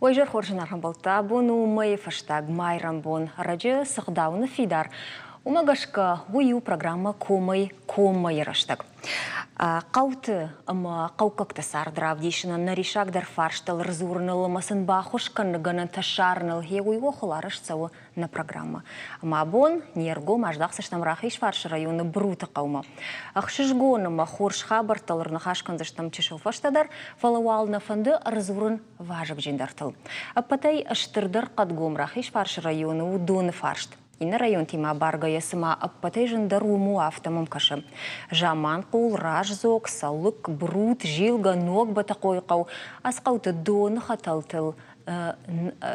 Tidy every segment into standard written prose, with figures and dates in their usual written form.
Ойжар хоржынархан болта, бұн умай фаштаг майрамбон раджы сықдауны фидар. Умагашка уйу программа комай раштаг. Қауты ама қаукакта сардрав дейшіна наришагдар фарштал разурныл масын бахушкан ганан ташарныл хеуй охыларыш цауы на программа. Ама бон нерго маждақсыштам рахиш фарш районы брута қаума. Ақшышгоны ма хорш хабарталырны хашкан заштам чешыл фаштадар фалауална фанды разурын важық жендартыл. Апатай аштырдар қадгом рахиш фарш районы удоны фаршт. Ина район тима барга ясыма аппатай жындар уму автомом кашы. Жаман қол, раж зок, салык, брут, жилга, ног бата қойқау, асқауты доны хаталтыл,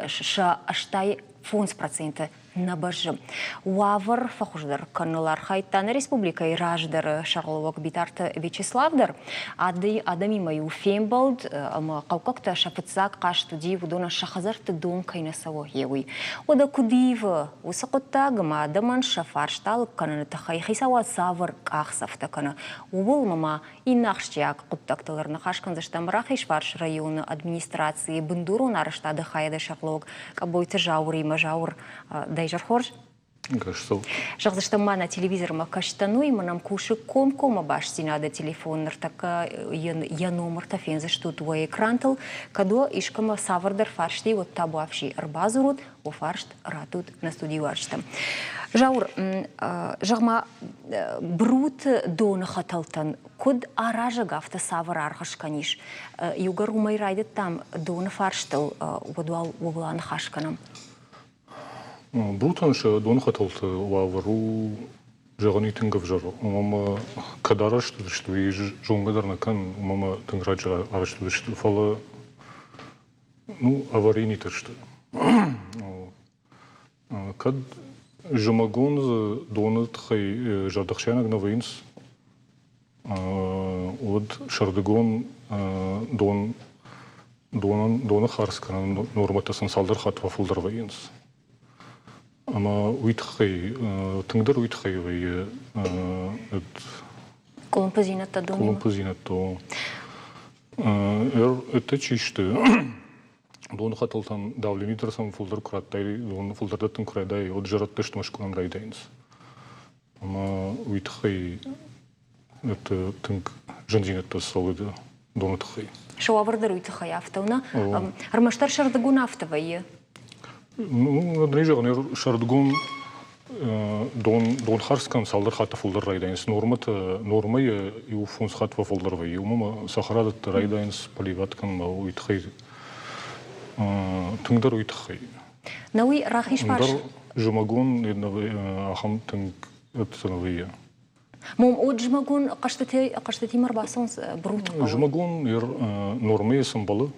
ша аштай 11% набажы. Уавар фахуждар канылар хайтан республика и раждар шарловок битарты Вячеславдар. Адами мою фембалд, қаукакта шапыцак қашты див удона шахазарты дон кайнасаво еуи. Ода кудив усақыттагыма адаман шафаршталып кананы тахай хисауа савар қақсафта каны. Увыл мама инақштияк құттақтыларны қашқан заштамырақ ешварш районы администрации бұндуру нарыштады хаяды шарловок кабойты жаурима жаур дайжар хорж. Жағзыштама на телевизорма каштану и манам куши кома баш синада телефоннар така я номер тафен за что твой экрантал кадо ишкама савардар фаршти вот табу афши арбазурут о фаршт ратут на студию арштам. Жаур жағма брут дона хаталтан код аража гафта савар архашканиш югар умай райдет там дона фарштал водуал углан хашканам. Брутанша дон хаталты вавару жағаны тыңгав жару. Мама кадарашты дышты, и жоңгадарна кан мама тыңграджа арашты дышты. Фала, аварийный тышты. Кад жамагон доны тхай жардахшанаг на вейнс. Од шардыгон доны харскана норматасын салдар хатва фулдар вейнс. Ама уйтхай, тыңдар уйтхай вай Колумпазината дома. Колумпазината. Это чишты. Дон хаталтан давленийтер сам фулдар кураттай, дон фулдардатын курайдай, от жаратты штымашкунам райдайнс. Ама уйтхай, это тынг жанзинетта салыды донатхай. Шауавардар уйтхай автауна. Армаштар шардагун автовайы. Надрежа, шардгон дон харскан салдар хата фулдар райдайнс. Нормай и у фунс хатва фулдар вай. Умама сахарадат райдайнс поливаткан ма уйтхай. Тыңдар уйтхай. Науи рахиш фарш. Жумагон ахам тынг отсановые. Мом от жумагон каштати марбасонс брут. Жумагон нормай самбалы.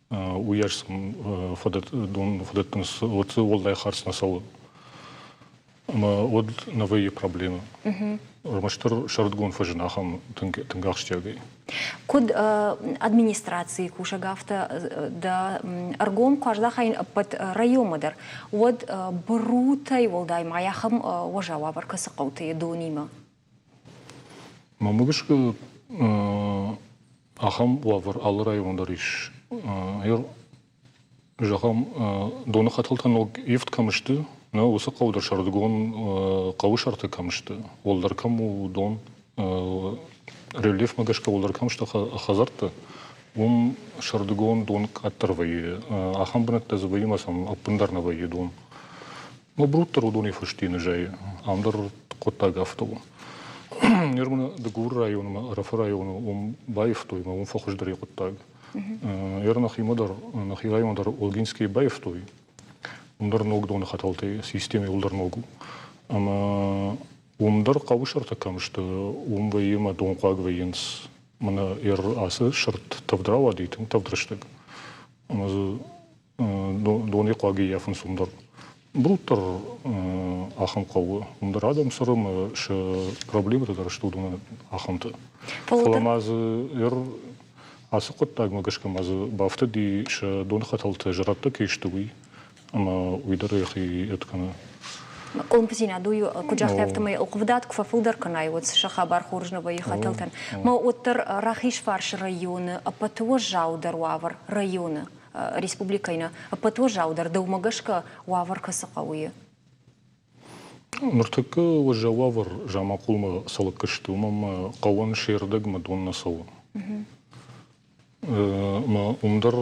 Уяжсам фадеттенс вот олдай харс насалы. Ама от новые проблемы. Рамаштар шардгон фажинахам тынгахштягай. Код администрации кушагафта да аргом каждахайн под райомадар. Вот брутай олдай маяхам вожава баркасы қауты донима. Мамагышка ахам лавар алы райондар иш. Жағам доны қатылтан ол ефт камышты, осы қаудар шардығын қауы шарты камышты. Олдар каму дон рельеф магашка олдар камышты хазарты. Он шардығын дон аттар вайы. Ахам бінетті звайымасам аппындарна вайы дон. Бруттар у доны фаштины жайы. Амдар қоттаг автову. Нермана дагур району, рафа району, он байфтой, он фахуждари қоттаг. Нахимадар райондар Олгинский байфтой. Умдар ног дон хаталты системе улдар ногу. Ама умдар қауы шарта камышты, вайыма дон қуаг вайынс. Мана асы шарт тавдрава дейтін, тавдрыштык. Ама доны қуаги яфын сумдар. Бруттар ахам қауы. Умдар адам сырым проблемы тадар что дон ахамты. Фаламазы Асы қоттаг магашкам азы бафты ди ша дон хаталты жаратты кейштуи. Ама уйдар яхи эткана. Колумпазина дую куджахты автомай оқвдат кфафулдар канай вот шахабар хоржна вай хаталтан. Ма оттар рахиш фарш районы, апатуа жаудар уавар районы. республикайна патважаудар даумагашка вавар касақауы. Нұртықы вожававар жамақулма салық кішті, мама қауан шердіг мадонна сауы. Умдар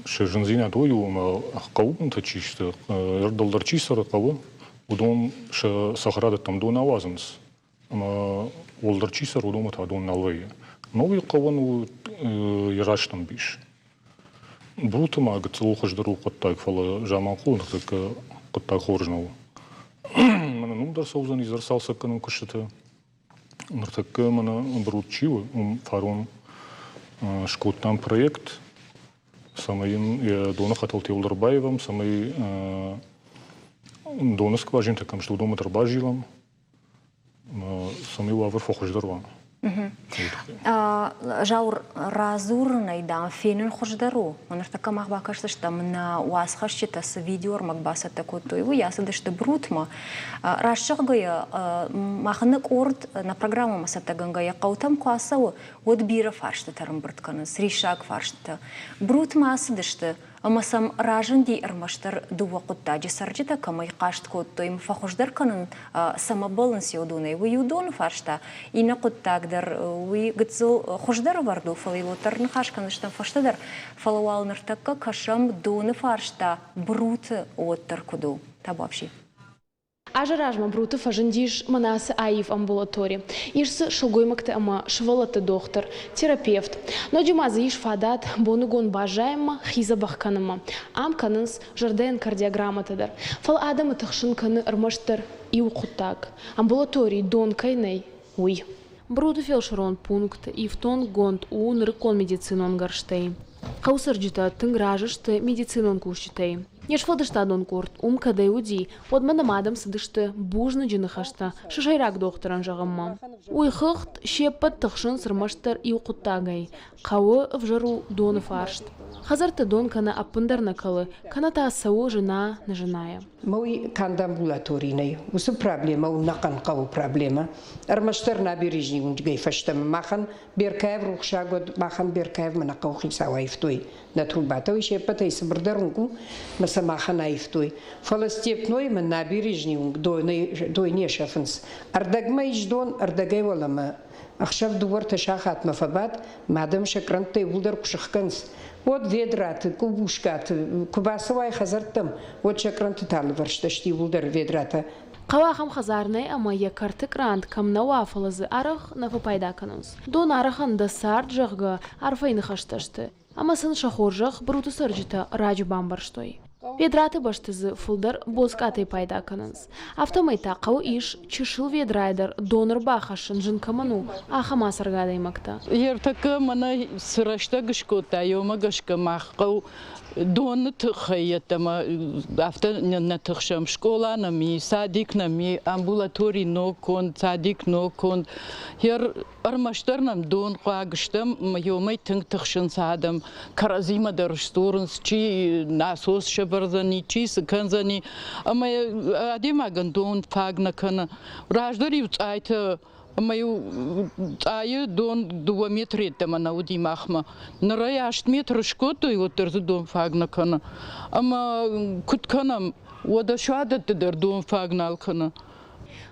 шежінзина дойу, қауын тачишті, ердалдар чисары қауы, удон сахарады там дон авазыныз. Олдар чисар удома та дон налвайы. Новый қауын ераштан биш. Брутыма гыцылу қыждыру қыттайк фалы жамақул, нұртықы қыттайк хоржнау. Мана нумдар соузан изар салсакканын кышыты. Нұртықы мана брутчивы, фарон шкоттан проект. Самайын доны қатал Теулдарбаевым, самай доны скважинтакам, что дома тарбажилам, самай лавр фохождарван. Жаур разурный да фенин хождару. Он така махба кажется, что на уасхаш читас видеор макбаса такой то его я садыш да брутма. Расшагая махнак орд на программу масатагангая каутам куасау вот бира фаршта тарам брткана сришак фаршта. Брутма асадышты. Ама сам ражын дей армаштар дувақытта жесаржыта камай қашт котто им фахождар канын сама баланс юдуны. Вы юдон фаршта ина коттагдар вы гыцыл хождар варду фалилотар нахаш каныштан фаштадар фалауал нартакка кашам доны фаршта брут оттар куду. Табапши. Ажаражма бруты фажындиш манасы аив амбулатория. Ишсы шылгоймакты ама швалаты доктор, терапевт. Но дюмазы иш фадат бонугон бажайма хиза бахканыма. Ам канынс жарден кардиограмматадар. Фал адамы тахшын каны ырмаштар иу кутак. Амбулаторий дон кайней уй. Бруты фелшерон пункт ифтон гонт у ныркон медицинон гарштей. Каусарджита тынгражышты медицинон кушчитей. Нешфалдышта дон корт, кадай уди, под манамадам садышты бужны джинахашта, шишайрак докторан жағамма. Уйхыхт шеппат тахшын сырмаштар и уқуттагай, қауы вжару доны фаршт. Хазарты дон кана аппындар накалы, кана таасауы жена на женая. Мой канда амбулаторийный, усы проблема, унакан қау проблема. Армаштар набережный унджгай фаштам махан, беркаев рухшагод, махан беркаев манақау хисауайфтой. На трубатау шеппат айсы бірдарунку, махан айфтой. Фаластепной мен набережный дой не шафынс. Ардагма иждон, ардагай валама. Ахшав дуар ташахат мафабат, мадам шакранты вулдар кушахканс. Вот ведраты, кубушкаты, кубасовай хазартам, вот шакранты талваршташти вулдар ведрата. Қауахам хазарнай ама якарты крант камна уафалазы арах на фапайдаканус. Дон арахан да сард жағға арфайны хашташты. Ама сын шахоржақ бруты сарджита раджу бамбарштой. Ведраты баштызы фулдар боскатай пайдаканыз. Автомайта қау иш чышыл ведрайдар донор бахашын жынкаману ахама саргадаймакта. Ертакы мана сырашта гышкота, йома гышка маққау доны тұқайеттама авто на тұқшам школанами, садикнами, амбулаторий нокон, садик нокон. Ер армаштарнам дон қуагыштам, йомай тың тұқшын садам, каразима дарыштурынс, чи насос шабарзани, чи сыканзани. Ама адемаган дон фагнакана. Раждари айты мою аю дон 2 метра тема на уди махма. Нарая 8 метра шкоту и вот терзу дон фагнакана. Ама кутканам ода шуада тедер дон фагналкана.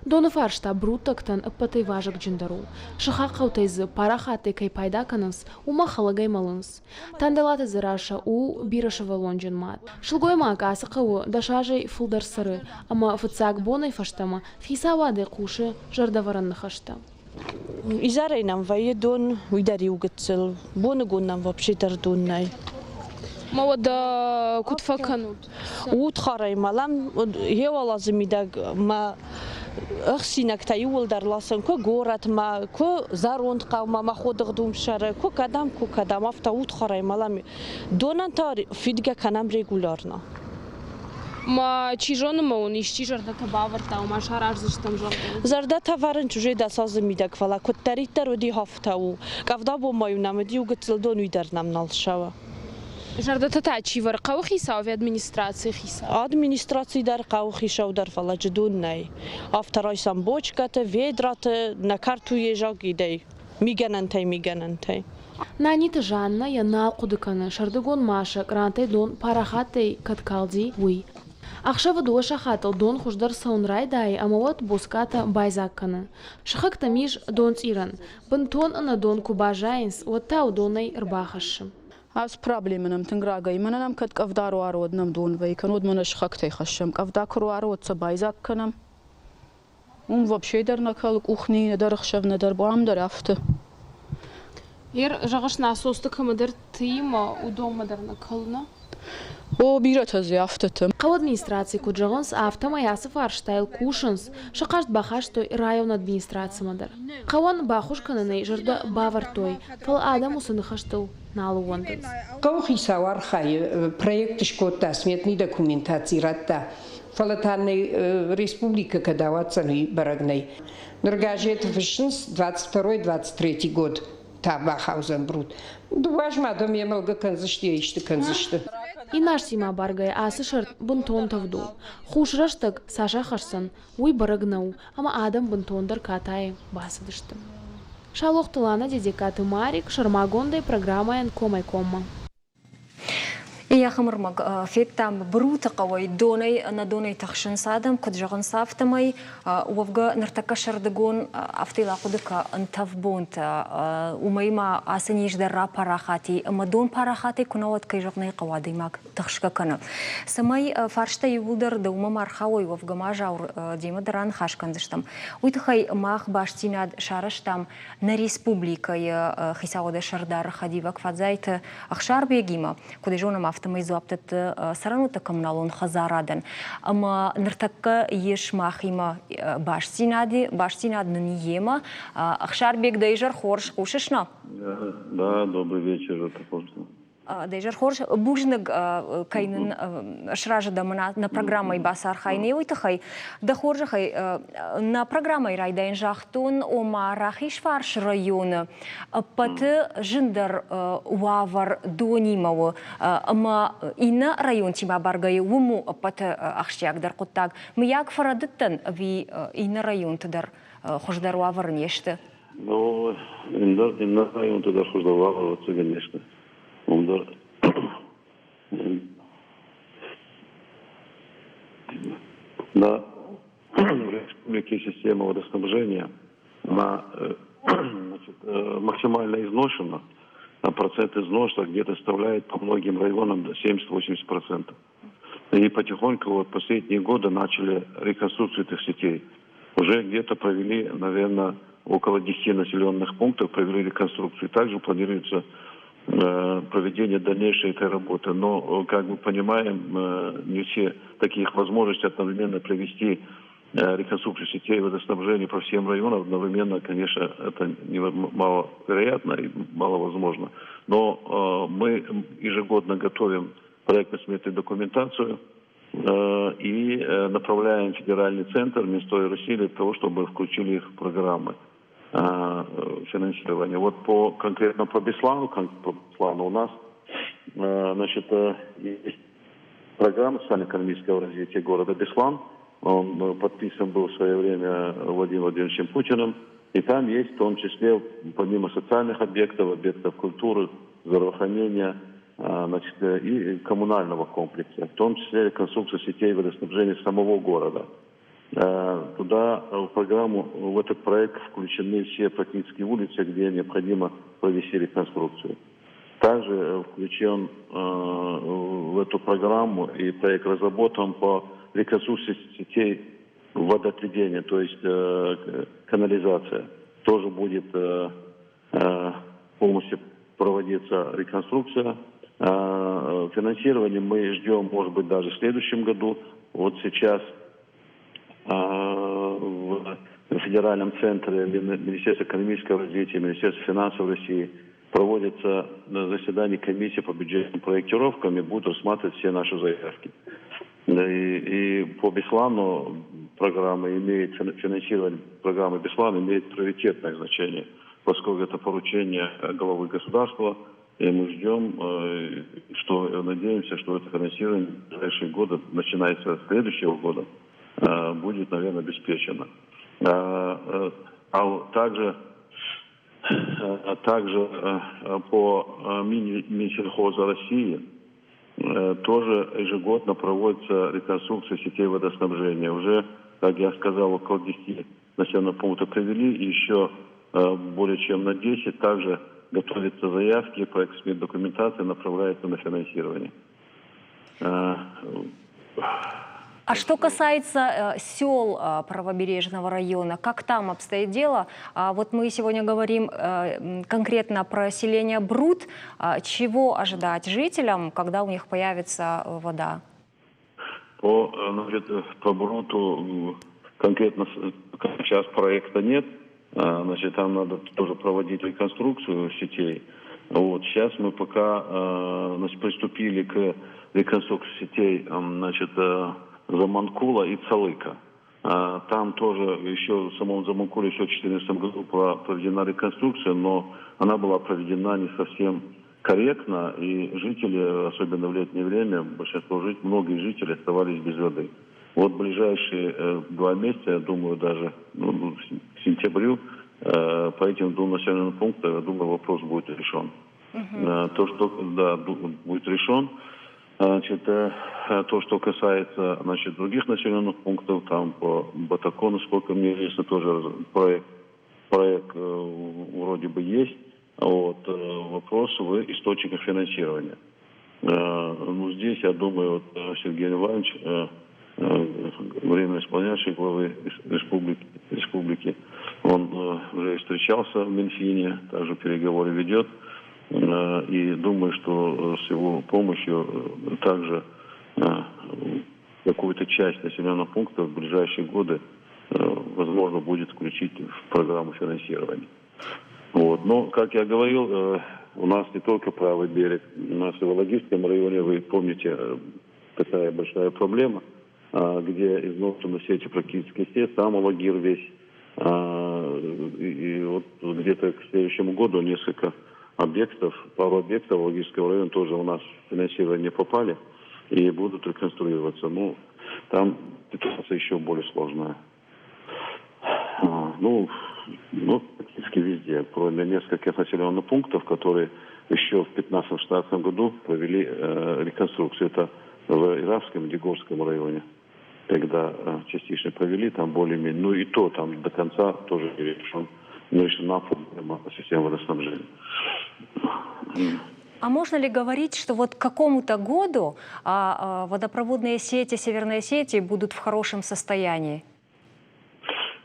Доны фаршта брутактан ыппатай важак джиндару. Шыха қаутайзы парахаты кай пайдаканыз ума халагай малыныз. Тандалаты зыраша у бирашыва лонжин мат. Шылгойма акасы қауы дашажай фулдар сыры, ама фыцак бонай фаштама фисавады қушы жардаваранны хашта. Изарай нам вайе дон уйдари угыцыл, боны гон нам вообще тардуннай. Мавада кутфаканут. Ут харай малам, ева лазымидаг ма Ахсинак та юлдар ласан ко горат ма ко заронд қаума ма ходық думшары ко кадам авта ут харай малам донан та фидга канам регулярно. Ма чижоны ма он ищи жарда табаварта ма шараж зыштам жарда. Зарда таварын чуже да сазымидаг фала коттариттар оди хафтау. Кавда бо маю намеди угыцыл дон уйдар нам налшава. Жарда тата чивар қау хисави администрации хиса. Администрации дар қау хишау дар фала ждун най. Авторай сам бочката ведрата на карту ежак идей. миганантай. Нанита Жанна янал кудыканы шардыгон Маша грантай дон парахатай каткалди уй. Ахшава дуаша хатал дон хуждар саунрай дай, амават буската байзакканы. Шахак тамиш дон циран. Бантон ана дон кубажайнс, вот тау донай рбахашым. Аз проблемам тинграга иманам кат кавдару ароднам дон вей канод мана шахактай хашам кавдакру арод са байзакканам. Вообще дар накал кухни дар хшавна дар бам дар афта. Жағаш насосты кымыдыр тыйма удомыдыр накална? О, бират аз яфтатым. Қау администрации куджағынс автома ясы фарштайл кушынс, шақашт бахаш той район администрациямыдыр. Қауан бахуш канынай жырда бавар той, пал адам усыны хаштыл налу ондынс. Қау хисавар хай проект шкотта сметный документации ратта. Фалатанной республика кадавацаной барагной. Нургажет вишнс 22-23 год. Та бахаузен брут. Дуаж мадам емалга канзышты ешті канзышты. И наш сима баргай асы шарт бунтон тавду. Хушраштык Саша хашсан, уй барагнау, ама адам бунтондар катай басыдышты. Шалоқтылана дедикаты Марик, Шармагондай программаен комай-комма. Я хамырмаг феттам брута кавай донай на донай тахшин садам куджаган сафтамай увга нартака шардагон автила кудыка антавбонта умайма асаниш дарра парахати мадон парахати кунават кайжагнай кавадый маг тахшка кана самай фаршта юлдар да ума мархавой увга мажаур дима даран хашкандыштам уйтхай мах баштинад шараштам на республика хисаода шардар хадивак фадзайт ахшар бегима кудежона автомой зуаптыты саранута коммуналон хазарадан. Ама ныртакка еш махима баштинад ниема. Ахшарбек дайжар хорш кушишна? Да, добрый вечер, это просто. Дайжар хорш бужныг кайнын шражада на программой басар хайне уйтахай. Да хоржахай на программой райдайн жахтун ома рахиш фарш района. Паты жиндар уавар донимау. Ама ина район тима баргай уму паты ахшяк дар куттаг. Мияк фарадыттан ви ина район тыдар хождар уавар нешті? Ну, ина район тыдар хождар уавар конечно. На республике система водоснабжения она максимально изношена, а процент износа где-то составляет по многим районам до 70-80%. И потихоньку вот последние годы начали реконструкцию этих сетей. Уже где-то провели, наверное, около 10 населенных пунктов провели реконструкцию. Также планируется проведение дальнейшей этой работы. Но, как мы понимаем, не все таких возможностей одновременно провести реконструкцию сетей водоснабжения по всем районам одновременно, конечно, это маловероятно и маловозможно. Но мы ежегодно готовим проектно-сметную документацию и направляем в федеральный центр Минстрой России для того, чтобы включили их в программы финансирования. Вот конкретно по Беслану у нас значит, есть программа социально-экономического развития города Беслан. Он подписан был в свое время Владимиром Владимировичем Путиным. И там есть в том числе, помимо социальных объектов культуры, здравоохранения, значит, и коммунального комплекса, в том числе реконструкция сетей водоснабжения самого города. Туда в программу, в этот проект включены все практически улицы, где необходимо провести реконструкцию. Также включен в эту программу и проект разработан по реконструкции сетей водоотведения, то есть канализация. Тоже будет полностью проводиться реконструкция. Финансирование мы ждем, может быть, даже в следующем году. Вот сейчас в федеральном центре Министерства экономического развития, Министерства финансов России проводится заседание комиссии по бюджетным проектировкам и будут рассматривать все наши заявки. И по Беслану программа имеет, финансирование программы Беслан имеет приоритетное значение, поскольку это поручение главы государства, и мы ждем, что надеемся, что это финансирование в ближайшие годы, начиная с следующего года, будет, наверное, обеспечено. А также также по Минсельхоза России тоже ежегодно проводится реконструкция сетей водоснабжения. Уже, как я сказал, около 10 населенных пунктов провели, и еще более чем на 10 также готовятся заявки, проект документации направляется на финансирование. А что касается сел правобережного района, как там обстоит дело? Вот мы сегодня говорим конкретно про селение Бруд. Чего ожидать жителям, когда у них появится вода? По Бруту конкретно сейчас проекта нет. Значит, там надо тоже проводить реконструкцию сетей. Вот. Сейчас мы пока приступили к реконструкции сетей, значит, Заманкула и Цалыка. Там тоже еще в самом Заманкуле еще в 2014 году проведена реконструкция, но она была проведена не совсем корректно, и жители, особенно в летнее время, большинство жителей, многие жители оставались без воды. Вот в ближайшие 2 месяца, я думаю, даже к сентябрю, по этим 2 населенным пунктам, я думаю, вопрос будет решен. То, что будет решен, значит, то, что касается, значит, других населенных пунктов, там по Батаку, насколько мне известно, тоже проект вроде бы есть. Вот, вопрос в источниках финансирования. Ну, здесь, я думаю, вот, Сергей Иванович, временно исполняющий главы республики, он уже встречался в Минфине, также переговоры ведет. И думаю, что с его помощью также какую-то часть населенных пунктов в ближайшие годы возможно будет включить в программу финансирования. Вот. Но, как я говорил, у нас не только правый берег, у нас и в Алагирском районе, вы помните, такая большая проблема, где изношены сети практически все, сам Алагир весь. И вот где-то к следующему году несколько объектов, пару объектов Алагирского района тоже у нас в финансирование попали и будут реконструироваться. Ну, там ситуация еще более сложная. Ну, практически везде, кроме нескольких населенных пунктов, которые еще в 2015-2016 году провели реконструкцию. Это в Иравском и Дегорском районе. Когда частично провели, там более-менее, ну и то там до конца тоже не решена проблема системы водоснабжения. А можно ли говорить, что вот к какому-то году водопроводные сети Северной Осетии будут в хорошем состоянии?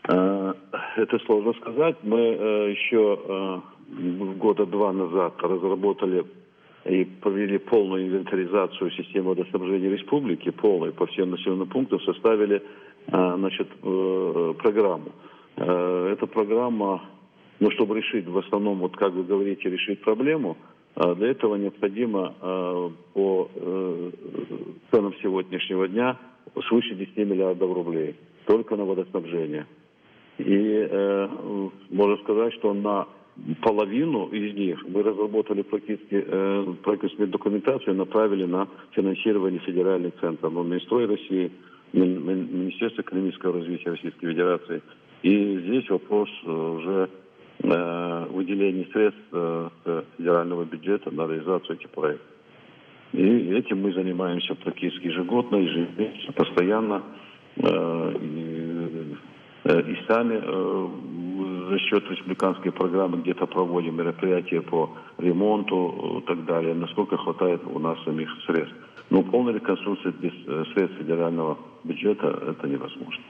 Это сложно сказать. Мы еще года 2 назад разработали и провели полную инвентаризацию системы водоснабжения республики, полную по всем населенным пунктам, составили, значит, программу. Эта программа, ну, чтобы решить, в основном, вот как вы говорите, решить проблему, для этого необходимо по ценам сегодняшнего дня свыше 10 миллиардов рублей только на водоснабжение. И можно сказать, что на половину из них мы разработали практически проектную документацию и направили на финансирование федеральных центров, Минстрой России, Министерство экономического развития Российской Федерации. И здесь вопрос уже выделения средств с федерального бюджета на реализацию этих проектов. И этим мы занимаемся практически ежегодно, ежемесячно, постоянно. И сами за счет республиканской программы где-то проводим мероприятия по ремонту и так далее, насколько хватает у нас самих средств. Но полная реконструкция без средств федерального бюджета это невозможно.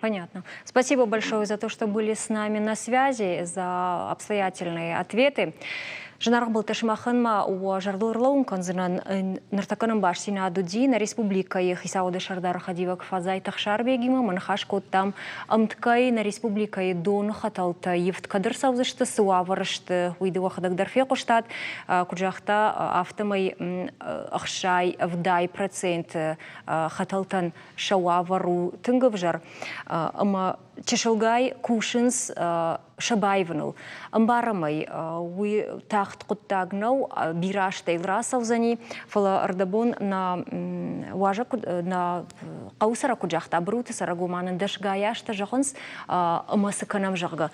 Понятно. Спасибо большое за то, что были с нами на связи, за обстоятельные ответы. Жанар Балташмаханма у Жардурлаун конзынан нартаканам баш Сенаду Дина Республика и Хисауды Шардар Хадивак Фазай Тахшарбегима Манхашко там Амткай на Республика и Дон Хаталта Евт Кадырсаузышты Суаварышты Уйдуахадак Дарфекуштат Куджахта Автомай Ахшай Вдай процент Хаталтан Шауавару Тынгавжар. Ама Чешылгай кушынс шабайвыныл. Амбарамай, уй тахт құттагнау бираш тейлра савзани, фала ардабон на қаусара куджахта бруты сарагуманын дашгаяшта жағынс амасыканам жағға.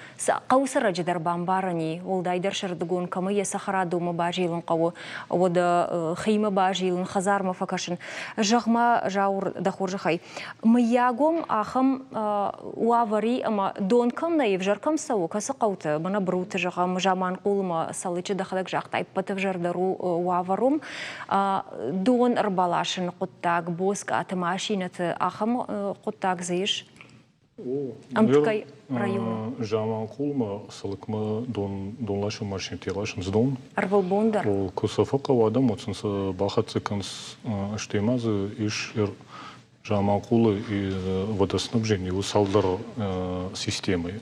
Қаусара жедар бамбарани, олдайдар шардыгон камы есахара дома бажилын қауы, ода хейма бажилын, хазарма факашын. Жағма жаур дахур жағай. Маягом ахам уавари, ама донкам наив жаркам сау, касы қауты, бана бруты жағам, жаман қулыма салычы дахадак жақтайп патып жардару уаварум. Дон арбалашын құттаг, боск атымашинаты ахам құттаг зайыш. Амткай району. Жаман қулыма салыкма донлашы маршин телашын здон. Арвал бондар. Кусафақа вадам отсынса бахатсы канс штемазы иш жаман қулы и водоснабжение усалдар системы.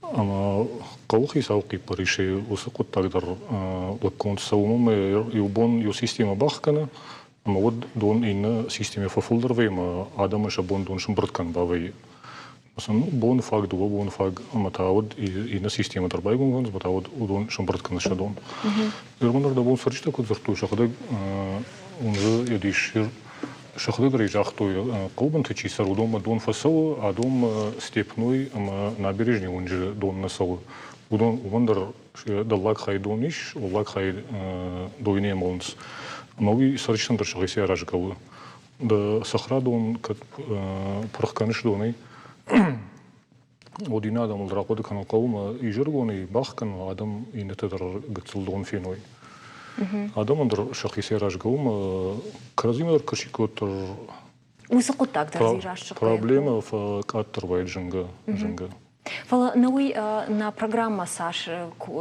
Ама қауқи сауқи парише осы құттагдар лаккон саумы юбон ю система бахкана, ама вот дон инна системе фафулдар вейма адамы шабон дон шымбырткан бавай. مثلا بون فاق دو بون فاق متعود إن سيستم ترباي كونس متعود ودون شمبرت كنا شدون. يرمون ده بون فرشته كود زرتو شخدق ونز يديشير شخدق ريجاختو قوبن تجيسر ودوم دون فسو عدوم ستيبنوي أما نابريجني ونج دون نسو ودون وندر دللاك خاي دونيش واللاك خاي دويني مونس. موي سرشتن در شخصي راجكوا. ده صخرة دون كت برخكانش دوني. ودينا adam الراقود كانوا قوم يجربوني باخكن وادم ينتظر قتلون فينوي adam اندر شخصي راج قوم كرازيمر كشيكوتر وسقط تقدر زيراش проблема в каттер вайд жинга. Фала науи на программа Саш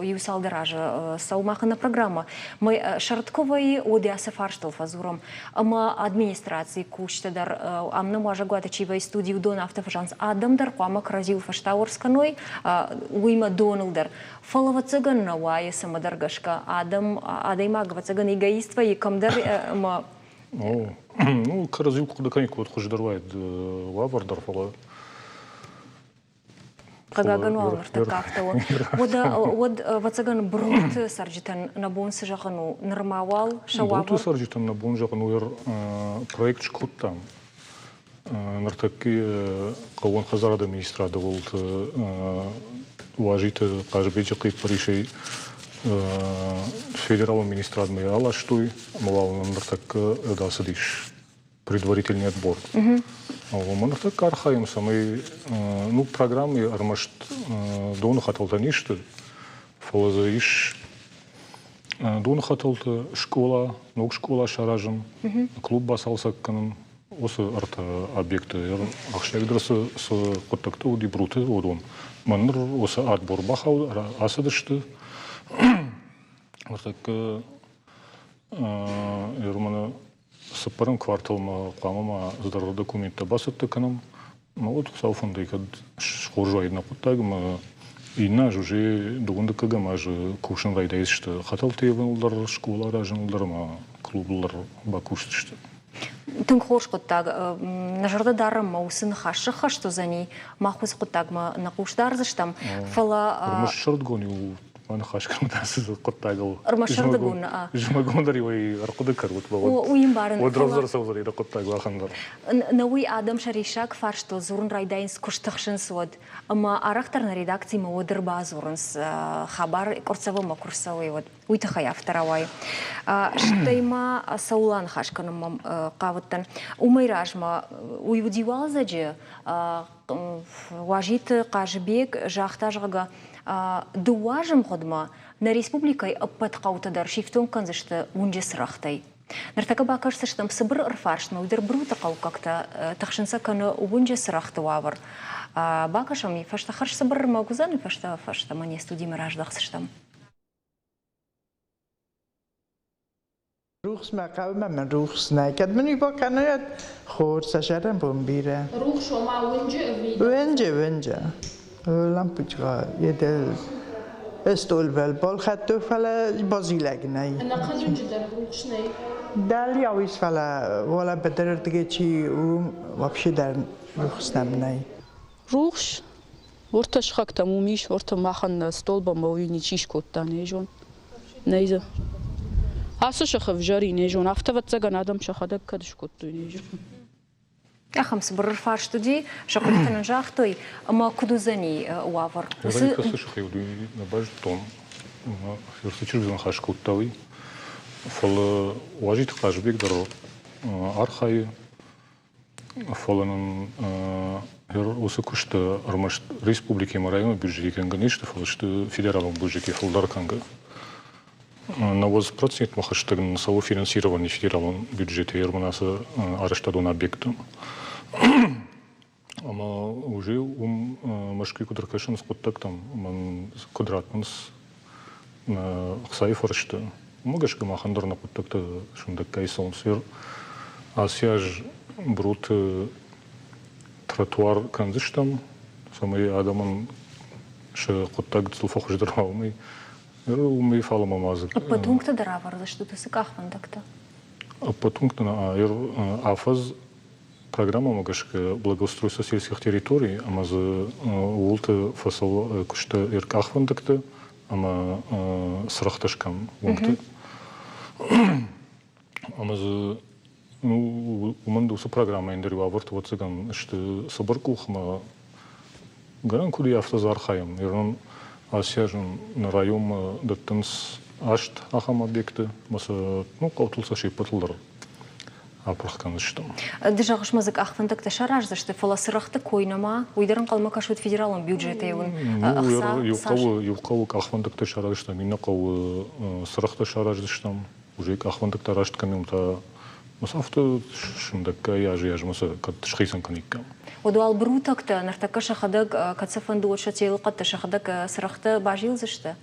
юсал даража саумаха на программа мы шартковой одиаса фарштал фазуром ама администрации куштадар амна можа гуата чивай студию дон автофажанс адам дар қама кразил фаштаурсканой уйма доналдар фала вацаган науай самадар гашка адам адайма вацаган эгоиства и камдар ама ну кразил куда каник вот хождарвайд лавардар фала Кагаган валнарта кафтау. Вот вацаган брут сарджитан на бон сажахану нормавал шавава. Брут сарджитан на бон жахану ер проект шкуттам. Нартаки кавон хазарада министрада волт уважите кажбечеки паришей федерал министрад ме ала штуй мавал нартак да садиш предварительный отбор. Мана так архаим самый ну программы армашт дон хаталта ништы фалазаиш дон хаталта школа ног школа шаражын клуб басалса каным осы арта объекты ахшагдырсы с коттакты уди бруты одон маныр осы отбор бахау асадышты вот так ермана сапарым кварталма қамама здарда документта басытты канам вот сауфундай кад шхоржай на путагма инна уже дугунда кагама же кушын райда ешті хатал тевенлдар школалар ажынлдар клублар бакушты Тын хош қоттаг нажарда дарым маусын хашы хашто зани махуз қоттагма нақуштар заштам фала мушшард гони Мана хашкам дасы қоттагыл. Армашарды гон. Жмагондар ой арқуды карут бавод. Уйым барын. Одразар савзар ида қоттагыл ахандар. Науи адам шаришак фаршто зурн райдайнс куштахшын сод. Ама арахтар на редакции ма одыр базурнс хабар курсовыма курсовый вот. Уйта хаяв таравай. Штайма саулан хашканым қавыттан. Умайражма уйудивал заджи важит қажбек жақтажғага дуажым ходма на республикай аппатқаутадар шифтон канзышты унже сырақтай. Нартака бакарсы штам сыбыр ырфаршны уйдыр брута қаукакта тақшынса каны унже сырақты вавыр. Бакашам и фашта харш сыбыр магузан и фашта мане студимы раждақсы штам. روخ مقاومه من روخ نکرد منی با کنایت خورد سشرم بمبیره روخ شما ونجه لام پچگاه یه دل استول بال خطو فلا بازی لگنه انا قزون جدا روخ نی دل یاویس فلا ولا بدر دیگه چی و وابشه در روخ نمنه روخش ورتش خاك تموميش ورت ماخن столба مويني чиш коттан ежон нейзе асо шахав жари нежон автоват цаган адам шахадак кадыш котту нежон خمس برر فارش تدي شقلت نجاحتي أما كدوزني وافر رأيك كسر خيودي نباج توم يرتشل بزن خاش كوتاوي فل واجد خاش بيقدر أرخاي فلن هر وسكشت أرمشت республики района бюджети канга нечто фалшт федеральном бюджете фалдар канга на 80% махаштаг само финансирование федеральном бюджете ерманаса арештадон объектом ама уже машки кудракашин скоттак там ман квадратманс на сайфоршта могашка махандар на коттакта шундак кайсон сер асяж брут тротуар канзыштам самый адаман ше коттак зулфох ждырмаумый умей фалама мазык пункта даравар за что ты сыках вандакта пункта на афаз программа могашка благоустройство сельских территорий ама за улты фасал кушта ирках вандакта ама срахташкам пункты ама за умандуса программа индерва ворт вот цыган что соборкухма гаран куди автозархаем ирон асяжен на район даттанс ашт ахам объекты маса каутулса шей патылдар апрахкан штам дежагыш мазык ахвандакта шараж за что фаласырахты койнама уйдырын калмака шут федералын бюджеты юлкавы ахвандакта шараж штам инна кавы сырахта шараж штам уже ахвандакта рашт камимта масафты шундакка яжы маса кат шхисан каникка ودوال بروتكتا نرتكا شخدك كتسفن دوت شتيل قد شخدك سرخت باجيل زشتا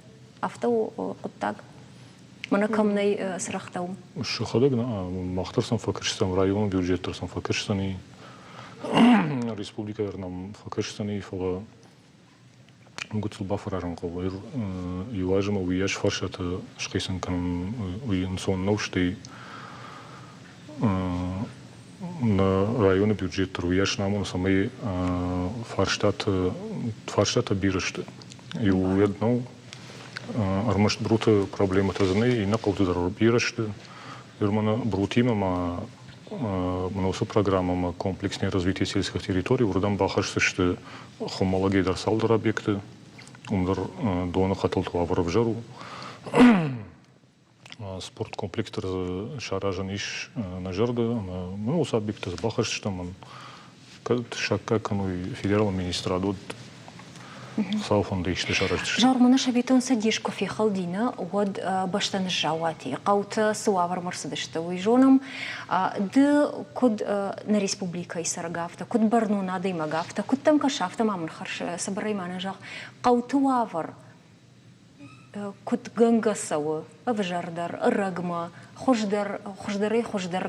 أفتو قطاق منا كمني سرختو شخدك ما اخترسن فكرشتن رايون بيوجيت ترسن فكرشتني республика вернам факрштани фала гуцул бафараран ковер юажма уяш фаршата шхисан кан уинсон новштей на районе бюджет руяш намон самый фарштата бирышты. И уедно армаш брута проблема тазны и на колтудар бирышты. Ирмана брутима множество программа комплексное развитие сельских территорий. Вроде бахашты что хомология дарсалдар объекты, умдар дона хатал туавар в жару. Спорт комплекс шаражан иш на жарда, ну объекты бахаш что man шакка кануй федерал министра дод сауфон дейшты шараж. Жармана шабитон садишко في خلدينا ود باشتن الجواتي قوت سوافر مرسدشتا ويجونم د كود на республика Исаргавта كود برنو نادي مغافتا كود تم كشافتا ما من خرش سبري ما نجاح قوت وافر كود غنغا سوا أفجردر الرقمة خجدر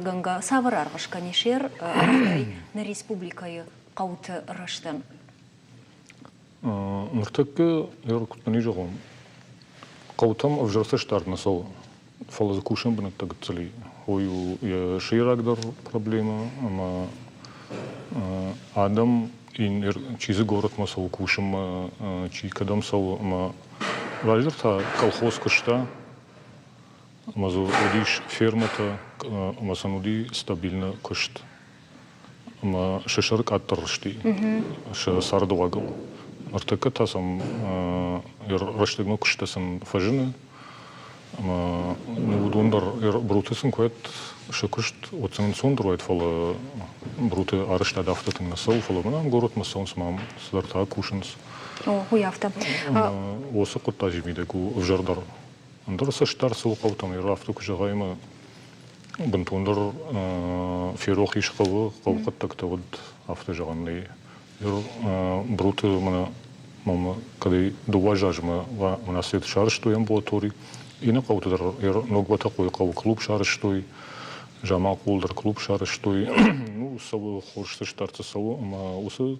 غنغا سافر أرغش كنيشير на республика قوت رشتن نرتك يركض نيجون قوتم أفجرت شتار نسوا فلا زكوشن بنتك تلي هو يشير أقدر проблема أما آدم إن چیزی گورت ما سو کوشم چی کدام سو ما راجر تا колхоз кошта ما زو ودیش ферма تا ما سنودی стабильно кошт ما ششر катыршти ш сардуагыл артыка тасам раштыгно куштасын фажины ама нудундар брутысын коет шекушт оцен сондрует фала бруты арышта дафтатын насал фала мана город масон смам сдарта кушынс о хуяфта осы кутта жимиде ку вжардар андар саштар сул каутам рафту кужагайма бунтундар ферох ишкавы кавкаттакта вот автожаганный бруты мана мама кадай дуважажма ва мана свет шар что ям болтори и на каутар много такой клуб шар что жама кулдар клуб шар что ну сау хоршты штарты сау ама усы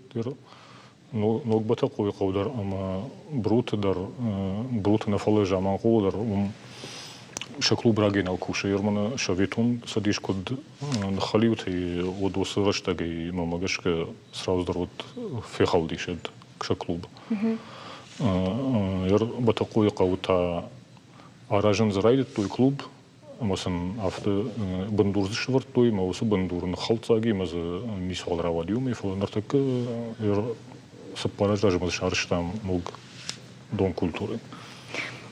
много такой каудар ама бруты дар бруты на фалы жама кулдар شكلو براغي ناو كوشا يرمنا شافيتون سديش كود خليوتي ودوس رشتاغي ماماغش سراوز درود في خالدي شد كشكلوب ير بتقوي قوتا аражын зрайдет той клуб مثلا after бандурды шварт той маусы бандурны халтсаги мазы мисал равадиум и фонартак ер сапараж даже маз шарштам мог дом культуры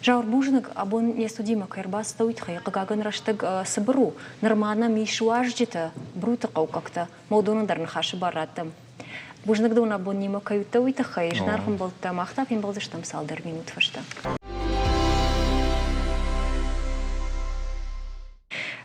Жаур бужныг абон не судима кайрба стоит хай каган раштаг сабру нормально мишуажжита брута как-то молдондар нахаши баратам бужныг дон абон не макаюта уйта хай жнархам болта махтап им болдыш там салдар минут фашта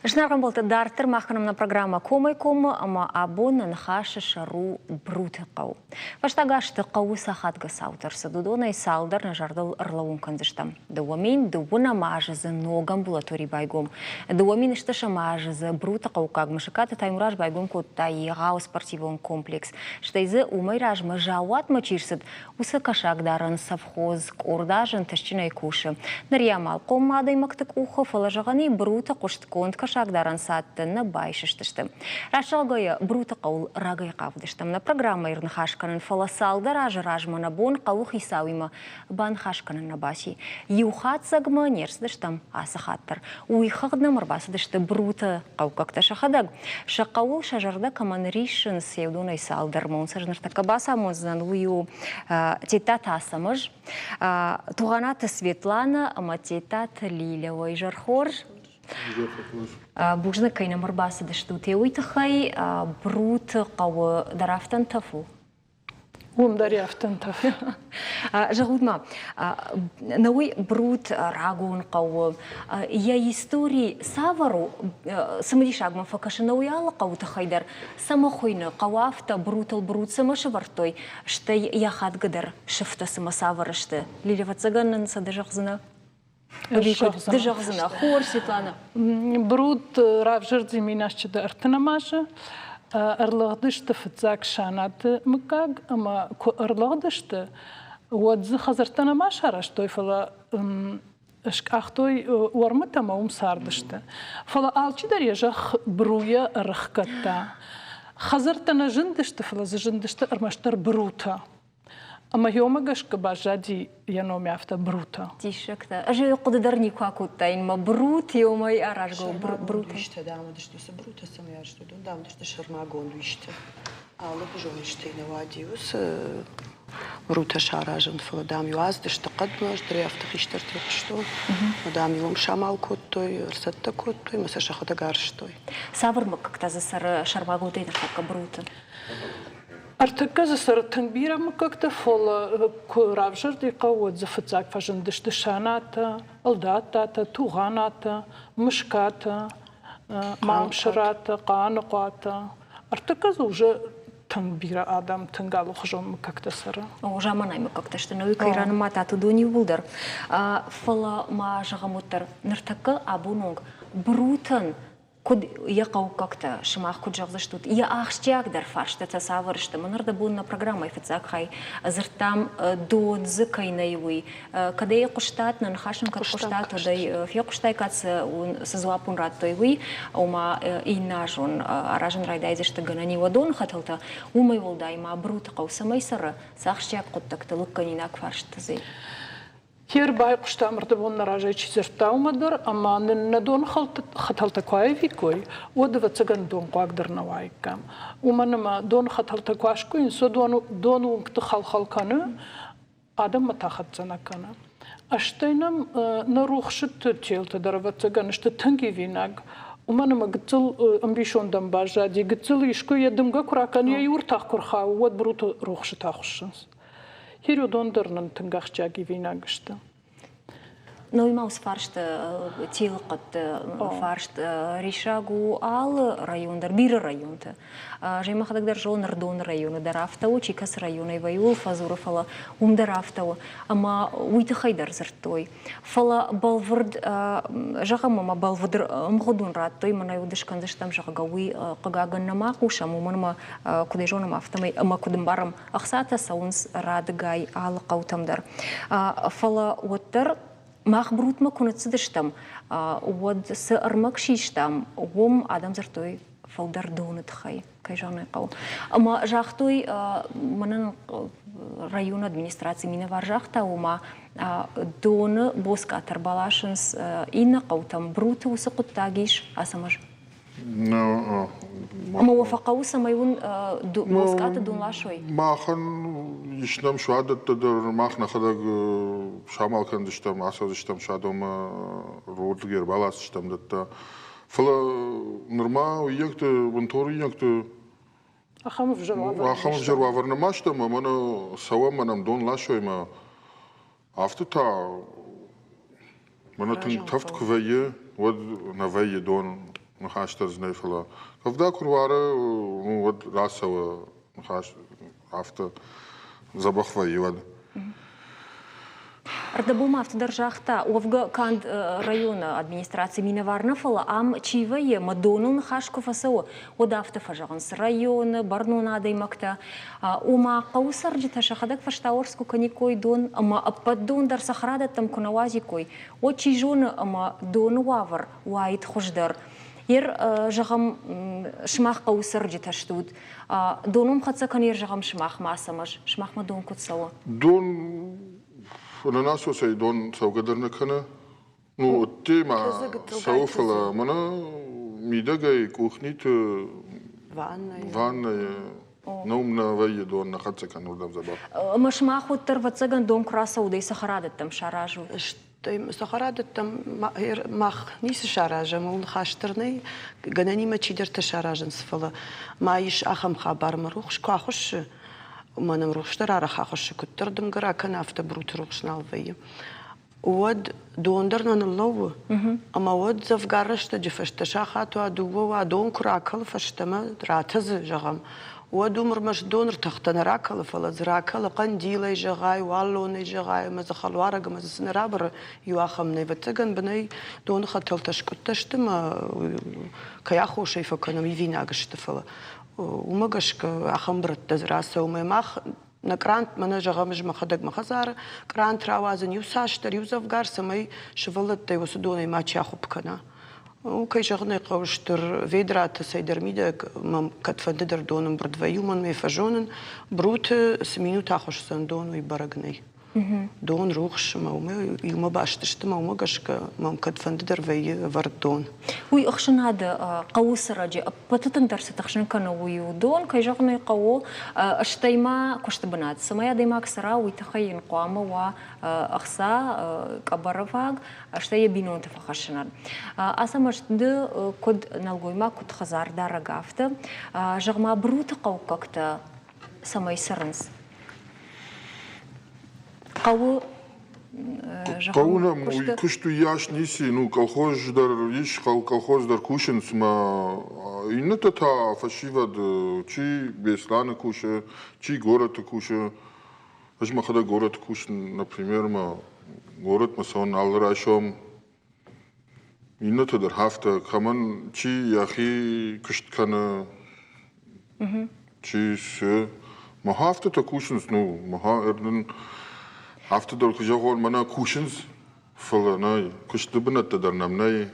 Жнарган болта дартер маханам на программа комай кома, ама абон на хаша шару брута кау. Ваштагашты кау сахат гасаутер садудона и салдар на жардал рлаун канзыштам. Дуамин дубуна мажа за ногам амбулатори байгом. Дуамин ишташа мажа за брута кау как машаката таймураж байгом котта и гау спортивон комплекс. Штайзы умайраж мажауат мачирсад уса кашак даран совхоз кордажан тащина и куша. Нарьямал комада мактык ухо фалажагани брута коштконт Шагдаран саттына байшыштышты. Рашалгая брута қаул рагай қавдыштым. На программа ирн хашканын фаласалда ражмана бон қаух исауима бан хашканын на баси. Юхат сагма нерсдыштым асахаттыр. Уйхағдна марбасыдышты брута қау какта шахадаг. Шақауыл шажарда каман ришын севдунай салдар. Монсажныртака баса монзан ую тетат асамыж. Туғаната Светлана, ама тетат Лиля Вайжархор. Бужны кайна марбасы дышту теуйта хай брут қауы дарафтан тафу. дарафтан тафу. Жагудма, науй брут рагун қауы. Я истории савару самадишагма факашы науй ала қауы тахайдар. Самахойны қауафта брутал брут самашы вартой. Штай яхат гадар шыфта сама саварышты. Лилеватсаганын садыжақзына. Дежавзына, хор Светлана. Брут равжырдзи минашчыда артынамашы, ырлығдышты фыцак шанаты мыкаг, ама ырлығдышты уадзы хазартанамаш араш той фала ахтой уармытама умсардышты. Фала алчыдар ежах бруя рыхкатта. Хазартана жындышты фала зажындышты армаштар брута. Ама йомагашка бажади яноми авто брута. Тишекта. Аже йоқудадарни куакутта инма брут йомай аражго брута. Виште дамы что се брута сам я что дамы что шармагон виште. Ала бужониште на вадиус брута шаражен фладам юазды что кадмаш дрефта хиштер что. Мадам йом шамал коттой рсатта коттой маса шахадагаар что. Савырмак как-то засар шармагон дейдер как брута. Артака за саратанбирам как-то фола равжар дика вот за фацак фажандыш дышаната, алдатата, туганата, мышката, мамшарата, канаката. Артака за уже танбира адам тангалу хажом как-то сара. Уже манайма как-то что ну и кайран мата туду не булдар. Фола ма жагамутар нартака абунунг брутан. Код я как-то шмах куджав что я ахштяк дар фаршта тасавар что манарда бун на программа фицак хай зертам до зыкайнайвы когда я куштат на хашем как куштат да я куштай кац сазуапун рат тойвы ума и нажон аражен райдайзе что ганани вадон хаталта умай волдай ма брута каусамай сара сахштяк коттакта лукканинак фаршта зей Хер бай куштамырды бонна ражайчи зертаумадар, ама надон хаталта куайвикой, одава цаган дон куагдыр навайкам. Уманама дон хаталта куашкой, инсо дону ункты халканы, адам матахатцанакана. Аштайнам на рухшыт челта дарава цаган, что танги винаг. Уманама гыцыл амбишондан бажади, гыцыл ишкой ядымга куракан, я юртах курха, вот бруто рухшытахшынс. Хиро дондырнын тынгахчаги винагышты. Ну и маус фаршт тилқат фаршт ришагу ал райондар бир районта. Жема хадагдар жонар дон районы дарафтау чикас районы ваюл фазура фала умдарафтау. Ама уйты хайдар зертой. Фала балвырд жагама балвырд мгодун раттой мана юдышкан зыштам жагауи кагаган намакуша муманма кудай жонам автомай ама кудым барам ахсата саунс радгай ал каутамдар. Фала уттар مخبروت ما كنت صدشتم ود سأرمك شيشتم وهم آدم زرتوي فودر دون تخي كيجاني قو أما جاختوي من رayон администрации мина варжахта ума дон боска тарбалашенс инна قوتم بروت وسقط تاجيش أسمج موافقة وسمايون بوسكات دون لاشوي ما خن يشنم شو عدد تدر ما خنا خدق شامل كان دشتم عصا دشتم شادوم رود غير بالاس دشتم دتا فلا نرما ويكت بنتوري يكت أخم في جروا ورنا ما شتم منا سوا منام دون لاشوي ما أفتتا منا تفت كويه ود نويه دون نخاشتر زنيفلا كفدا كروارة ود راسه نخاش عفته زبخ ويه ود Ардабума автодержахта овга канд района администрации миноварнафала ам чивае мадонун хашкофасо одафта фажанс района барнуна даймакта ума қаусарджита шахадак фаштаорску каникой дон ама ападдон дар сахрада там кунавазикой очи жона ама дон вавар уайт хождар жағам шмах қаусарджита штуд донум хатса канер жағам шмах масамаш шмах мадон кутсала дон أنا ناس وسيدون سوقدرنا كنا نو التيمة سوفلا منا ميداجي كوخنيت فان نومنا ويدون نخدش كانوا دم زبا مش ما خود ترفتسجن دون كراسة ودي سخرادة تم شراجو سخرادة تم مخ نيس شراجة مون خاشترني جناني ما تشيدر تشراجن سفلا ما يش أخم خبر مروخش كأخش وما نمروخش ترى راح أخش كتر دم جرا كان أفت بروت روخش نالفيه ود دوندرنا نلوه أما ود زفجارش تجفش تشاخات وادوه وادون كراكل فشتما راتز جغم ودومر مش دونر تختن راكل فلز راكل قنديل جغاي والون جغاي مزخل ورق مزسن رابر يواخم نيفتجن بني دون خطل تشكتشتما كياخو شايفه كانوا يفيناقش تفلا ومقشك أخمبرت تزراسة وماخ نكرانت من جغم جم خدق مخزار كرانت راوازن يوساشتر يوزف قارس ماي شفلت تيوسدوني ما تشاخو بكنا وكي جغني قوشتر فيدرات سيدر ميدك مم كتفندر دونم بردويو من ميفجونن بروت سمينو تاخوش سندون ويبرقني دون روخش ما يوم باشتشت ما مقشك مم كتفندر في وردون وي أخشن هذا قوس رجع بتتن درس تخشن كانوا ويودون كي جغني قو اشتيما كشت بنات سمايا ديما كسرا ويتخين قامة وأخسا كبرفاق اشتي بينون تفخشنان أسمش ده كد نلقي ما كد خزار دار قافته جغما بروت قو ككتا سماي سرنس قو قونا كشتو ياش نيسي نو колхоз در يش колхоз در كوشن سما إنتا تا فشيفا چي بيسلانا كوشة چي город كوشة اش ما خدا город كوشن например ما город مثلا алрашом إنتا در هفته كمان چي ياخي كشت كنا چي س ما هفته تا كوشن نو ما اردن هفته دل کجاهون منا کوشنز فلا نای کشت بنات تدرنم نای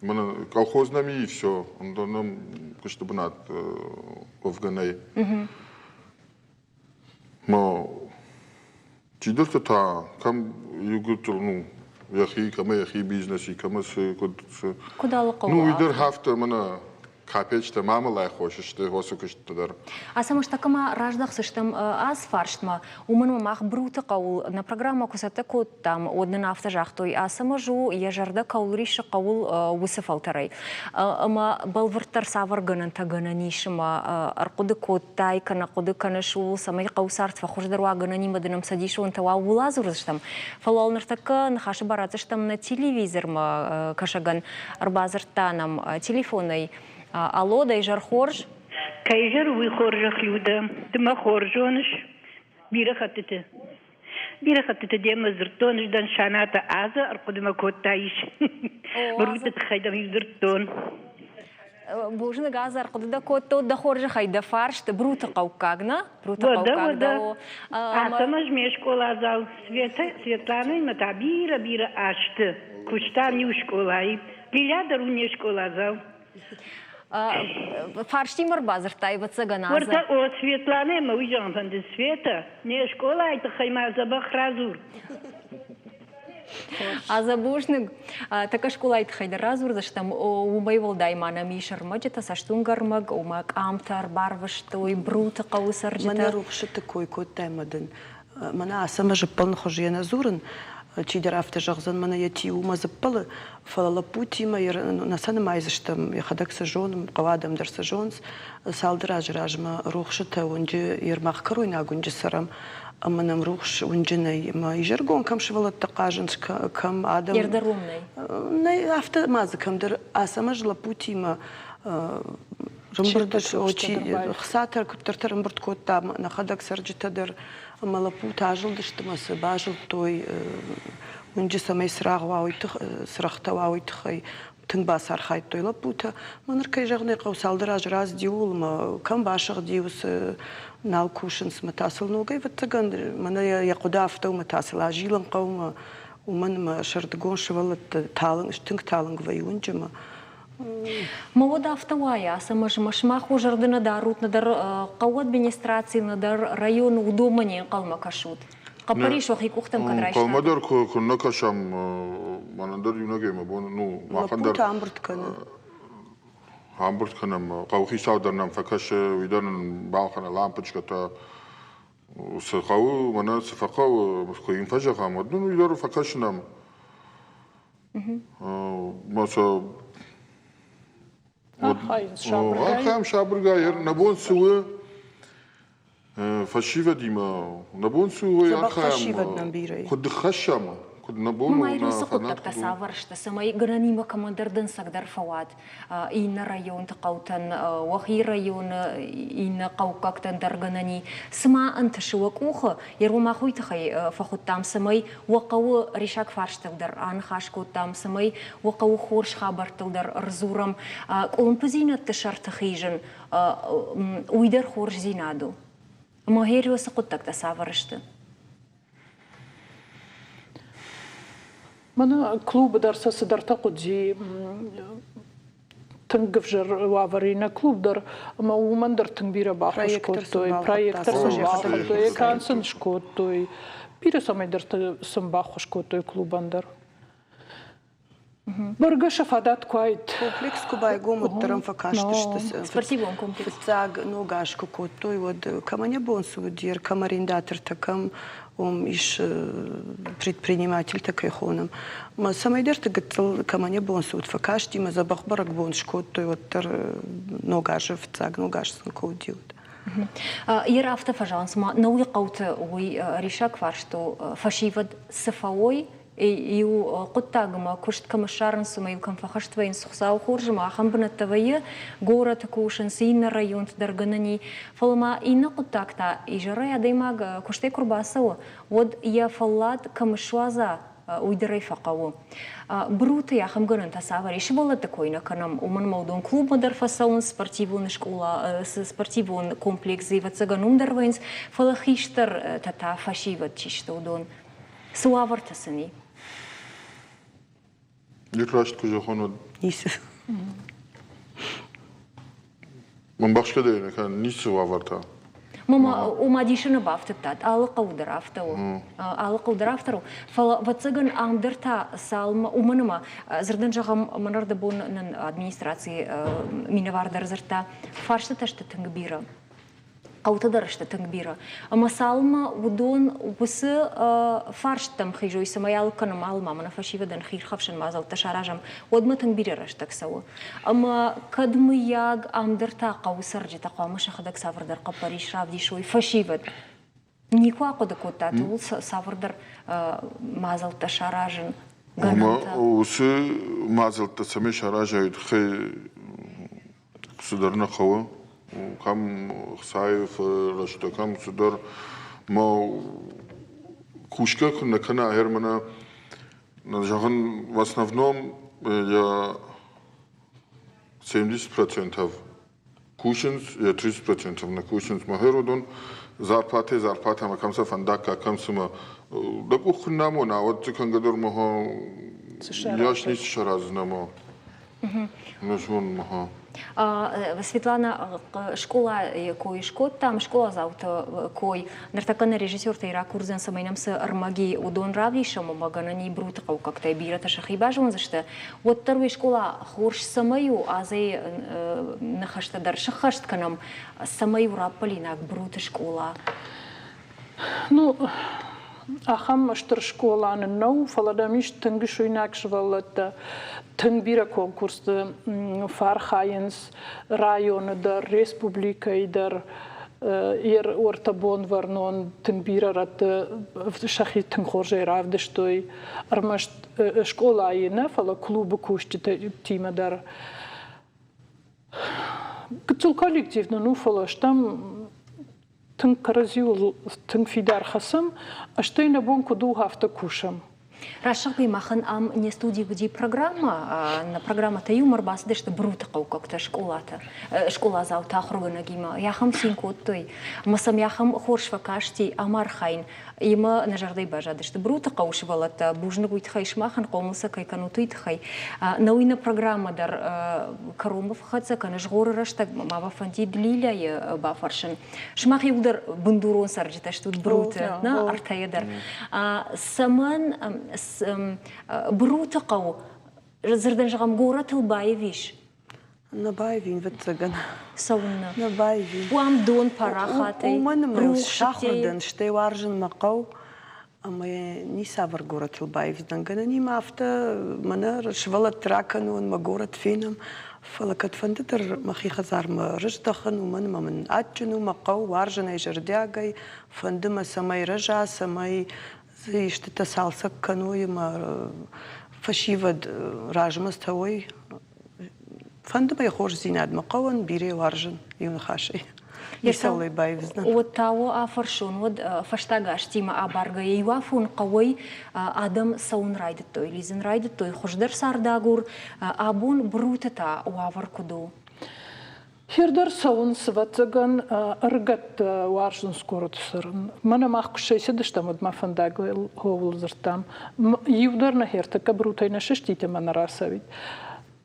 منا колхоз نمی все اندونم کشت بنات افغانای ما چیدرت تا کم یوگت نو یخی کم یخی بیزنسی کم س کدال قو نو ایدر هفته منا капеч те мама лай хочеш те восукаш тедер. Асамаш такама раждах сыштам аз фарштма уман мах брута каул на программа кусата кот там одна нафта жахтой асамажу яжарда каулриша каул высыфалтарай. Ама балвартар савар ганан тагананишма аркуды коттай кана куды канашу самай каусарт фахуждарва ганани маданам садишу антава улазурыштам. Фалалнар така нахаши баратыштам на телевизорма кашаган арбазартанам телефонной алло, дай жар хорж? Кайжар вы хоржах люда, дма хоржоныш, бира хатыты. Бира хатыты дема зыртоныш дан шаната аза, аркудыма коттайш. Барута тхайдам юзыртон. Бужны газар куда котто да хоржа хайда фарш да брута каукагна, брута каукагда. Сама жме школа зал Светлана мата бира ашты. Кучта не школа и Лиля даруне школа зал. Фарш тимар базар тайба цаганаза. Порта о Светлана мы уйдем там до Света. Не школа это хайма забах разур. А забушник така школа ит хайда разур, заштам умай волдаймана мишар маджета саштунгармаг, умак амтар барваштой брута каусарджета. Мана рухши такой кот таймадын. Мана сама же полн хожена зурын. Чидер автожагзан мана яти ума запалы. Фалала пути майер насана майзаштам. Я хадак сажон, кавадам дар сажонс. Салдраж ражма рухшита унджи ермах каруйна гунджи сарам. Аманам рухш унджинай ма ижергон кам швалат тақажынш кам адам. Ердарумнай. Най автомазы камдыр асама жила пути ма рымбырдыш очи хсатар куптартар рымбырд котта на хадак сарджитадыр малапу тажылдыштымасы бажыл той унджи самай срагвауйтых срахтавауйтыхай тыңба сархайт тойлап бута маныр кай жағнай қаусалдыр ажраз диулма кам башық диус нал кушынс матасыл ногай ваттаган мана яқуда автау матасыл ажилан қаума уман ма шардгон шывалат талың штынг талың ваюнджима Мавода автовая, сама же машмах ужарды надар, рут надар, кау администрации надар, район удомани калма кашут. Капариш вахи кухтам кадрайш. Калмадар кунна кашам манандар юнаге мабон ну махандар. Лапута амбурткана. Амбуртканам каухи саударнам факаш видан балхана лампочката сахау мана сафакау коин фажаха мадну видар факашнам. Маса Ахаем шабргайер набон суе фашива дима набон суе ахаем куд хашама куд набон Майру сакутак тасавар шта самай гранима командирдан сагдар фават ина район тaqawtan вахи район ина qawqaqtan darganani сма анташуак уха ерма хуйтахай фахуттам самай вaqaw ришак фарштагдар анхаш коттам самай вaqaw хорш хабартылдар рзурам колумпузина тшартахижен уйдер хорш зинаду махеру сакутак тасавар шта Мана клуб дарса садарта куджи тынгывжыр ваварина клубдар ама умандар тынгбира бахушкоттой проектор бахушкоттой кансен шкоттой пире самайдар сымбахушкоттой клубандар Барга шафадат квайт. Комплекс кубай гомот тарам факаштышты. Спортивный комплекс. Цаг ногашку коттой вот каманя бонсу дир камарендатор такам иш предприниматель такой хоном. Ма самайдер тагатл каманя бонсу вот факашти ма забахбарак бонш коттой вот тар ногашев цаг ногашсын кодиот. Ира автофажанс ма науи қауты ой решак вар что фашивад сафаой Иу قطعما كشت كمشارن سمايل كم فخشتوين سخساو خورجما خمبنا التوية город كوشن سين ريون تدرجنني فلما إن قطعتا إجراء دايما كشتي كرباسوا ود يا فلات كمشوازا ويدري فقاو بروت يا خم جرن تسافر إيش بالله تكوينا كنام ومن موضوع كلوب مدر فساون سبورتيفون شكولا سبورتيفون كومبلكس زي فتسجنون دروينز فلخيشتر تتعفشي وتشتو دون سوافر تسني يكراشت كجا خونو نيس من بخش كده كان نيس وافرتا ماما وما ديشنا بافتت على قودر افتو على قودر افترو فواتسجن امدرتا سالم ومنما زردن جاهم منرد بون نن ادمنسترации миновар زرتا فارشت تشت تنغبيرا قوت درشت تنغبيرا اما سالما ودون وس فارشتم خيجو يسميال كنم علما من فشي بدن خير خفشن مازال تشاراجم ودما تنغبيرا رشتك سوا اما قدم ياغ امدرتا قوسر جتا قامش خدك سافر در قبريش راب دي شوي فشي بد نيكوا قد كوتا تول سافر در مازال تشاراجن اما وس مازال تسمي شاراجا خي صدرنا خوا وكم خسايف رشتا كم صدر ما كوشكا كنا هرمنا نجاهن в основном я 70% кушинс, 30% на кушинс махеродон, зарплаты макамса фандака камсма, да кухнамо на вот цикангадор маха, яшнис шаразнамо, нажмон маха. Светлана, школа кой шкот там школа заута кой нартакана режиссер тайра курзан самайнамсы армаги удон равишам маганани брутау как-то бирата шахибажон зашта вот вторая школа хорш самаю азей нахашта дар шахашт канам самаю рапалинак брут школа. Ну ахам штр школа ну фаладамиш тангшуйнак швалата Тынбира конкурсты Фархайенс районыдар, республикайдар, ортабон варнон Тынбира раты шахи тынхоржай равдыштой. Армаш школа айына фала клубы кушти тимадар. Кыцул коллективно ну фала штам тын каразил тын фидар хасам, а штейна бонку ду хафта кушам. Рашагай махан ам не студии где программа, на программа-то юмор бас дешта брутакау как-то школа заута хругана гима. Яхам синкот той, масам яхам хоршва кашти амархайн. Има нажардай бажа дешта брутакау швалата бужны гуйт хай шмахан комуса кай канутуит хай. Науина программа дар карумов хатса канаш горы раштаг мава фанти длиля я бафаршин. Шмах юдар бандурон сарджита штут брута на артаядар. Саман брутакау зерден жагам гора тылбаевиш. Набаевин вицган. Сауна. Набаевин. Уам дон парахатай. Уман шахмаден штей варжен макау. Ама ни савар гора тылбаевиш дангана ни мафта мана швала траканун магора тфинам. فلكت فندتر مخي خزار ما رجدخن ومن ما من أجنو مقاو وارجنا يجرداعي فندم سماي رجع سماي زي اشتت سالسك كانوا ما فشيفد راجمس توي فندم يخرج زيناد مقاون بيري وارجن يونخاشي يسوي بايفزنا وتاو أفرشون ود فشتاقاش تيما أبارغا يوافون قوي آدم سون رايدتوي ليزن رايدتوي خشدر سارداغور أبون بروتتا وافر كدو Хердер саун сватаган аргат варшин скоро тсырн. Мана махкушай седыштам от мафандагл ховлзертам. Юдар на херта кабрутай на шештите мана расавит.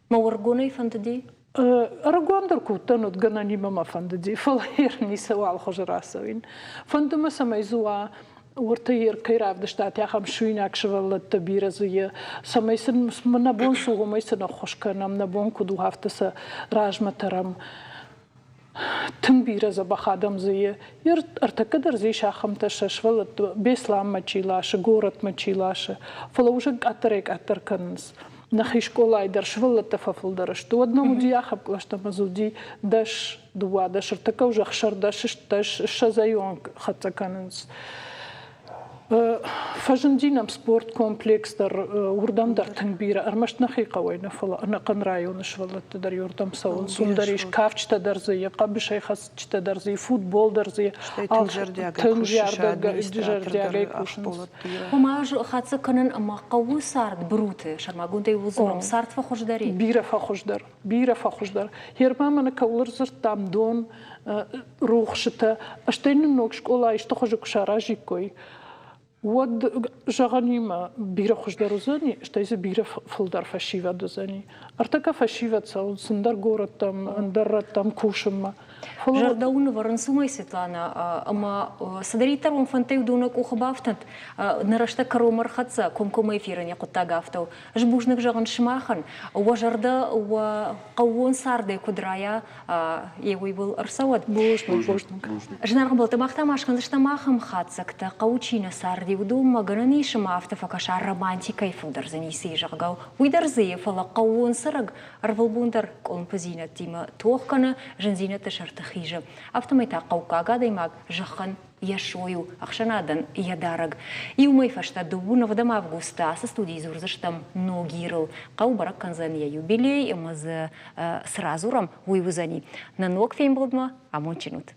Маургуной фантади? Аргуандер кутан от гананима мафандади. Фалхер не савал хожрасавин. Фандума самайзуа ورتير كيراب دشتات يا خم شوين أكشفال التبيرة زي سميسن من نبون سوق ميسن خوش كنام نبون كدو هفتس راجمة ترام تنبيرة زبخادم زي ارتكدر زي شاخم تششفال بيسلام مچيلاش غورت مچيلاش فلوجك أتريك أتر كنز نخيش كولاي در شفال تفافل درش تو ودنا مدي أخب كلاشتا مزودي دش دوا دش ارتكو جخشر دش دش شزايون خطا كنز فجندينام سبورت كومبلكس در وردم در تنبيرة أرمش نخي قوينا فلا أنا قن رايون شغلت در يوردم سون سندريش كافش تدر زي قبش خاص تدر زي فوتبول در زي تنجرداغي كوشنس وما خاصة كنن أما قوي صارت بروته شرما قنتي وزرم صارت فخوش داري بيرة فخوش در هيرما من كولر زرتام دون روخشته أشتين نوكش كولا يشتخوش كشاراجي كوي ود جغانيما بيرا خوش دروزاني اشتايز بيرا فلدار فشيفة دوزاني ارتكا فشيفة ساون سندر غورتام اندرتام كوشما جردون ورنسومي سيتلانا اما صدريتر ومفنتيو دونك وخبافتنت نرشتا كرومر خدسا كومكومي فيرني قطا غافتو جبوجنك جغن شماخن وجردا وقوون ساردي كدرايا يوي بول ارسوات بوجنك جنار بول تماختا ماشكن زشتماخم خدسكتا قوچينا ساردي ودوم مغراني شمافتا فكاشا رومانتيكا يفودر زني سيجغاو ويدر زي فلا قوون سرق ارفلبوندر كومبوزينا تيما توخكنا جنزينة تخيجة أفتميتا قوكاغا ديماغ جخن يشويو أخشنادن يدارغ يومي فاشتا دوبونا ودم августа со студии Зурзаштам ногирл قوبرك كنزانيا юбилей маз сразурам уйвузани на ног феймблдма амончинут